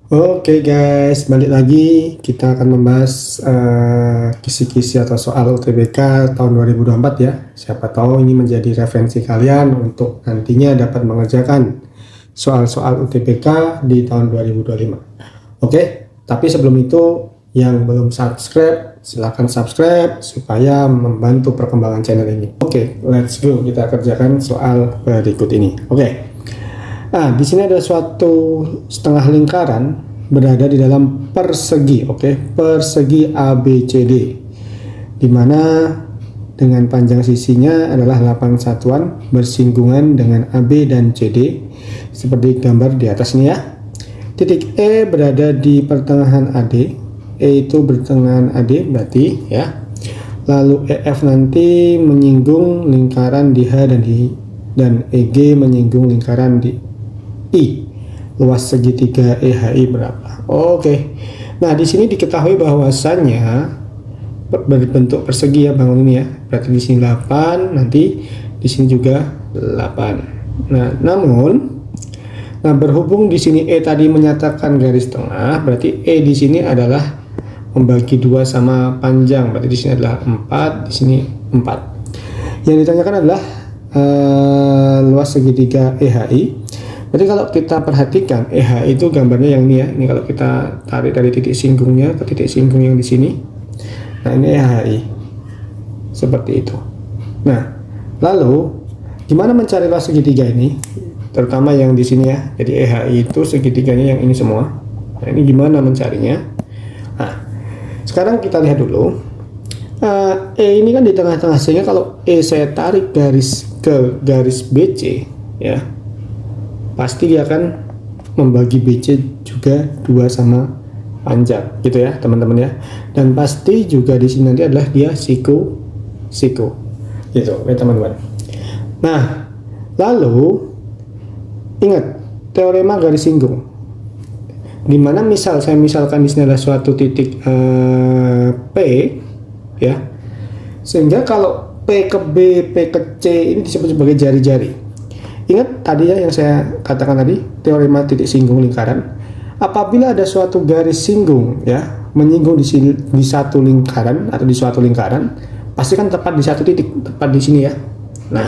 Oke guys, balik lagi kita akan membahas kisi-kisi atau soal UTBK tahun 2024 ya. Siapa tahu ini menjadi referensi kalian untuk nantinya dapat mengerjakan soal-soal UTBK di tahun 2025. Oke, tapi sebelum itu yang belum subscribe, silahkan subscribe supaya membantu perkembangan channel ini. Oke, let's go, kita kerjakan soal berikut ini. Oke. Nah, di sini ada suatu setengah lingkaran berada di dalam persegi, oke, persegi ABCD, di mana dengan panjang sisinya adalah 8 satuan bersinggungan dengan AB dan CD, seperti gambar di atas ini ya. Titik E berada di pertengahan AD, E itu pertengahan AD berarti ya. Lalu EF nanti menyinggung lingkaran di H dan EG menyinggung lingkaran di I. Luas segitiga EHI berapa? Oke. Nah, di sini diketahui bahwasannya berbentuk persegi ya bangun ini ya. Berarti di sini 8, nanti di sini juga 8. Nah, berhubung di sini E tadi menyatakan garis tengah, berarti E di sini adalah membagi 2 sama panjang. Berarti di sini adalah 4, di sini 4. Yang ditanyakan adalah luas segitiga EHI. Jadi kalau kita perhatikan EH itu gambarnya yang ini ya. Ini kalau kita tarik dari titik singgungnya ke titik singgung yang di sini. Nah, ini EHI. Seperti itu. Nah, lalu gimana mencari luas segitiga ini? Terutama yang di sini ya. Jadi EHI itu segitiganya yang ini semua. Nah, ini gimana mencarinya? Nah, sekarang kita lihat dulu. E ini kan di tengah-tengah, sehingga kalau E saya tarik garis ke garis BC ya, pasti dia akan membagi BC juga 2 sama panjang gitu ya teman-teman ya. Dan pasti juga di sini nanti adalah dia siku gitu ya teman-teman. Nah, lalu ingat teorema garis singgung, dimana misal saya misalkan di sini adalah suatu titik P ya, sehingga kalau P ke B, P ke C ini disebut sebagai jari-jari. Ingat tadi ya yang saya katakan tadi, teorema titik singgung lingkaran. Apabila ada suatu garis singgung ya, menyinggung di satu lingkaran atau di suatu lingkaran, pasti kan tepat di satu titik, tepat di sini ya. Nah,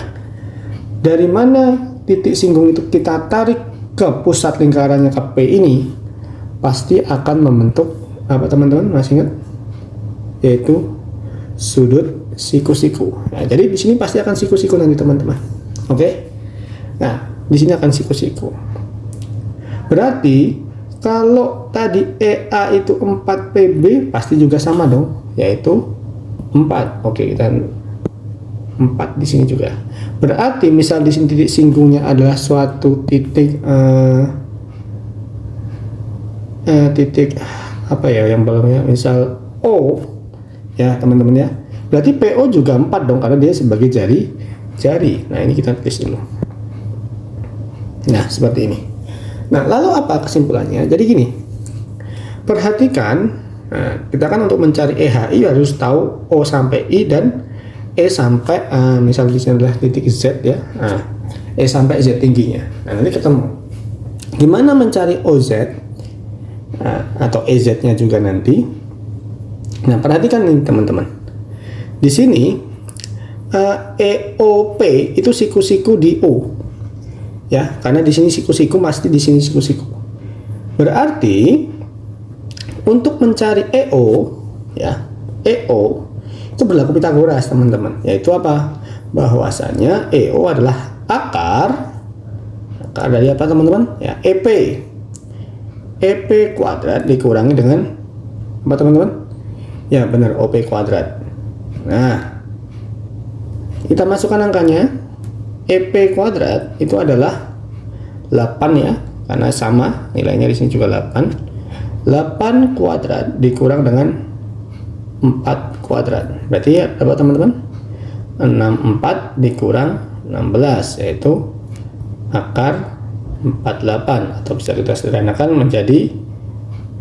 dari mana titik singgung itu kita tarik ke pusat lingkarannya ke P ini, pasti akan membentuk apa teman-teman? Masih ingat? Yaitu sudut siku-siku. Nah, jadi di sini pasti akan siku-siku nanti teman-teman. Oke? Nah, di sini akan siku-siku. Berarti kalau tadi EA itu 4PB pasti juga sama dong, yaitu 4. Oke, kita 4 di sini juga. Berarti misal di sini titik singgungnya adalah suatu titik titik apa ya yang belakangnya, misal O ya teman-teman ya. Berarti PO juga 4 dong, karena dia sebagai jari. Nah, ini kita tulis dulu. Nah, seperti ini. Nah, lalu apa kesimpulannya? Jadi gini, perhatikan, nah, kita kan untuk mencari EHI harus tahu O sampai I dan E sampai misalnya di sini adalah titik Z ya. Nah, E sampai Z tingginya. Nah, nanti ketemu. Gimana mencari OZ atau EZ-nya juga nanti? Nah, perhatikan nih teman-teman. Di sini EOP itu siku-siku di O. Ya, karena di sini siku-siku pasti di sini siku-siku. Berarti untuk mencari EO ya, EO itu berlaku Pitagoras teman-teman. Yaitu apa? Bahwasanya EO adalah akar dari apa teman-teman? Ya, EP. EP kuadrat dikurangi dengan apa teman-teman? Ya, benar, OP kuadrat. Nah, kita masukkan angkanya. EP kuadrat itu adalah 8 ya, karena sama nilainya di sini juga 8. 8 kuadrat dikurang dengan 4 kuadrat. Berarti ya berapa teman-teman? 64 dikurang 16, yaitu akar 48, atau bisa kita sederhanakan menjadi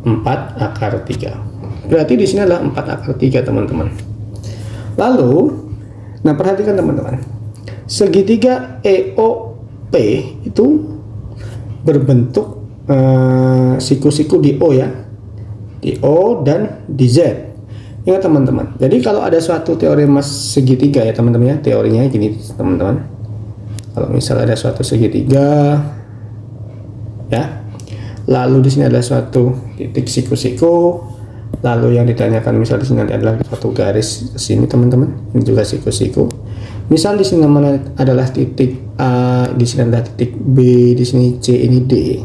4 akar 3. Berarti di sini adalah 4 akar 3 teman-teman. Lalu, nah perhatikan teman-teman. Segitiga EOP itu berbentuk siku-siku di O ya, di O dan di Z. Ingat teman-teman, jadi kalau ada suatu teorema segitiga ya teman-teman ya, teorinya gini teman-teman. Kalau misalnya ada suatu segitiga ya, lalu di sini ada suatu titik siku-siku, lalu yang ditanyakan misal di sini adalah suatu garis ke sini teman-teman, ini juga siku-siku. Misal di sini namanya adalah titik A, di sini adalah titik B, di sini C, ini D.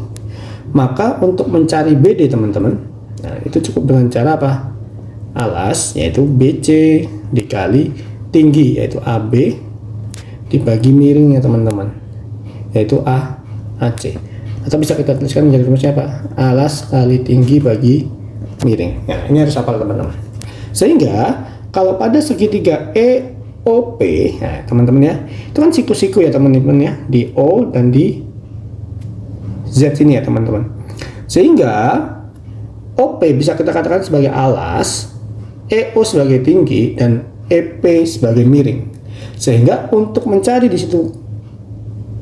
Maka untuk mencari BD teman-teman, nah itu cukup dengan cara apa? Alas yaitu BC dikali tinggi yaitu AB dibagi miringnya teman-teman, yaitu AC. Atau bisa kita tuliskan menjadi rumusnya apa? Alas kali tinggi bagi miring. Nah, ini harus hafal teman-teman. Sehingga kalau pada segitiga EOP, nah, teman-teman ya, itu kan siku-siku ya teman-teman ya, di O dan di Z ini ya teman-teman. Sehingga OP bisa kita katakan sebagai alas, EO sebagai tinggi, dan EP sebagai miring. Sehingga untuk mencari di situ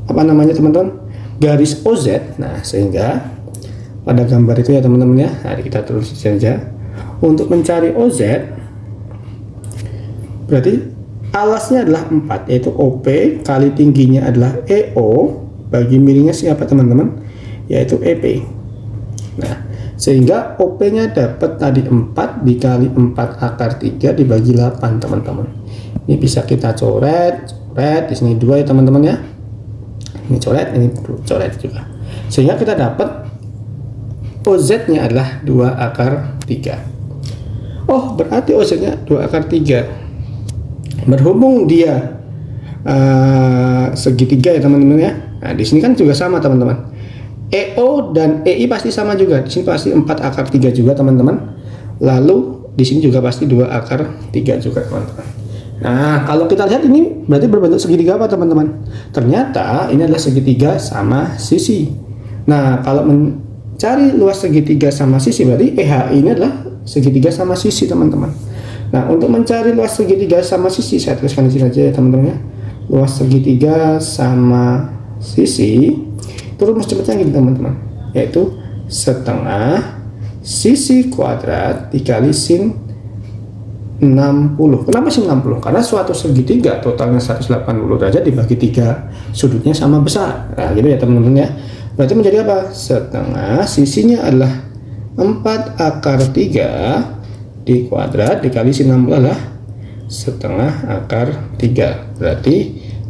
apa namanya teman-teman, garis OZ. Nah, sehingga pada gambar itu ya teman-teman ya, nah, kita tulis saja untuk mencari OZ, berarti alasnya adalah 4 yaitu OP kali tingginya adalah EO bagi miringnya siapa teman-teman, yaitu EP. Nah, sehingga OP-nya dapat tadi 4 dikali 4 akar 3 dibagi 8 teman-teman. Ini bisa kita coret di sini 2 ya teman-teman ya. Ini coret, ini coret juga. Sehingga kita dapat OZ-nya adalah 2 akar 3. Oh, berarti OZ-nya 2 akar 3. Berhubung dia segitiga ya teman-teman ya. Nah, di sini kan juga sama teman-teman. EO dan EI pasti sama juga. Di sini pasti 4 akar 3 juga teman-teman. Lalu di sini juga pasti 2 akar 3 juga teman-teman. Nah, kalau kita lihat ini berarti berbentuk segitiga apa teman-teman? Ternyata ini adalah segitiga sama sisi. Nah, kalau mencari luas segitiga sama sisi berarti EHI ini adalah segitiga sama sisi teman-teman. Nah, untuk mencari luas segitiga sama sisi saya tuliskan di sini aja ya teman-teman ya. Luas segitiga sama sisi itu rumus cepatnya gitu teman-teman, yaitu setengah sisi kuadrat dikali sin 60. Kenapa sin 60? Karena suatu segitiga totalnya 180 derajat dibagi 3 sudutnya sama besar. Nah gitu ya teman-teman ya. Berarti menjadi apa? Setengah sisinya adalah 4 akar 3 di kuadrat dikali sin 60 adalah setengah akar 3. Berarti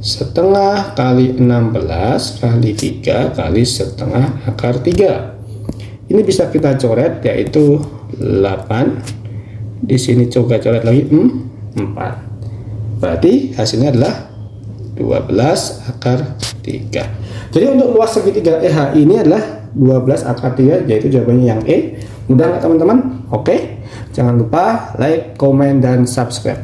setengah kali 16 kali 3 kali setengah akar 3. Ini bisa kita coret yaitu 8. Di sini coba coret lagi 4. Berarti hasilnya adalah 12 akar 3. Jadi untuk luas segitiga EH ini adalah 12 akar 3, yaitu jawabannya yang E. Mudah nggak teman-teman? Oke. Jangan lupa like, komen, dan subscribe.